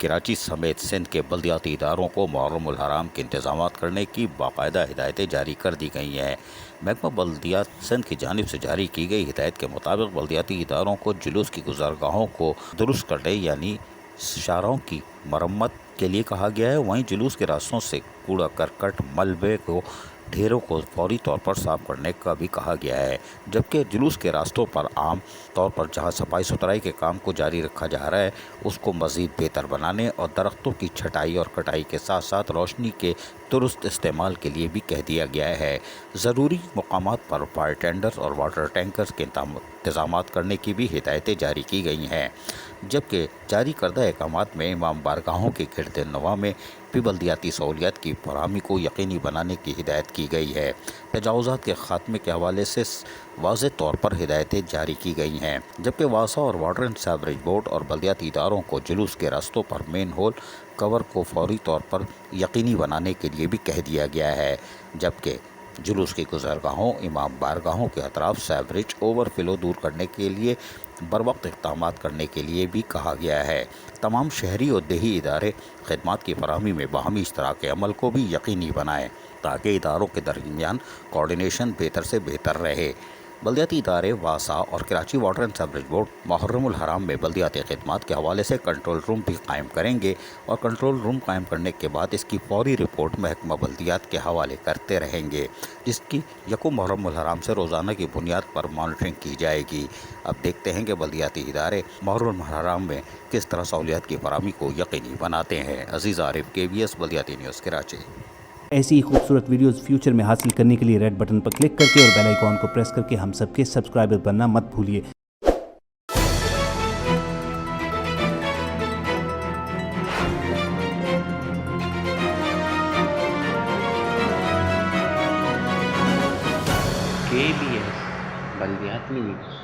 कराची समेत सिंध के बल्दियाती इदारों को मुहर्रम उल हराम के इंतजाम करने की बाकायदा हिदायतें जारी कर दी गई हैं। महकमा बल्दियात सिंध की जानिब से जारी की गई हिदायत के मुताबिक बल्दियाती इदारों को जुलूस की गुज़रगाहों को दुरुस्त करने यानी शाहराहों की मरम्मत के लिए कहा गया है। वहीं जुलूस के रास्तों से कूड़ा करकट मलबे को ढेरों को फौरी तौर पर साफ करने का भी कहा गया है, जबकि जुलूस के रास्तों पर आम तौर पर जहां सफाई सुथराई के काम को जारी रखा जा रहा है उसको मज़ीद बेहतर बनाने और दरख्तों की छटाई और कटाई के साथ साथ रोशनी के दुरुस्त इस्तेमाल के लिए भी कह दिया गया है। ज़रूरी मकामात पर फायर टेंडर्स और वाटर टैंकर्स के इंतजाम करने की भी हिदायतें जारी की गई हैं, जबकि जारी करदा अहकामात में इमाम बारगाहों के गिरद नवा में भी बल्दियाती सहूलियात की फराहमी को यकीनी बनाने की हिदायत की गई है। तजावुज़ात के खात्मे के हवाले से वाज़ेह तौर पर हिदायतें जारी की गई हैं, जबकि वासा और वाटर एंड सीवरेज बोर्ड और बल्दियाती इदारों को जुलूस के रास्तों पर मेन होल कवर को फौरी तौर पर यकीनी बनाने के लिए भी कह दिया गया है, जबकि जुलूस की गुज़रगाहों इमाम बारगाहों के अतराफ सीवरेज ओवरफ्लो दूर करने के लिए बरवक्त इक़दाम करने के लिए भी कहा गया है। तमाम शहरी और देही इदारे खिदमात की फराहमी में बाहमी इश्तराक अमल को भी यकीनी बनाएँ ताकि इदारों के दरमियान कोऑर्डिनेशन बेहतर से बेहतर रहे। बल्दियाती इदारे वासा और Karachi water and sewerage board Muharram ul Haram में बल्दियाती खिदमात के हवाले से कंट्रोल रूम भी कायम करेंगे और कंट्रोल रूम कायम करने के बाद इसकी फौरी रिपोर्ट महकमा बल्दियात के हवाले करते रहेंगे, जिसकी यकम मुहर्रम उल हराम से रोज़ाना की बुनियाद पर मॉनिटरिंग की जाएगी। अब देखते हैं कि बल्दियाती इदारे मुहर्रम उल हराम में किस तरह सहूलियात की फराहमी को यकीनी बनाते हैं। अजीज़ आरिफ, KBS बल्दियाती न्यूज़ कराची। ऐसी ही खूबसूरत वीडियोस फ्यूचर में हासिल करने के लिए रेड बटन पर क्लिक करके और बेल आइकॉन को प्रेस करके हम सबके सब्सक्राइबर बनना मत भूलिए। KBS बल्दियात न्यूज़।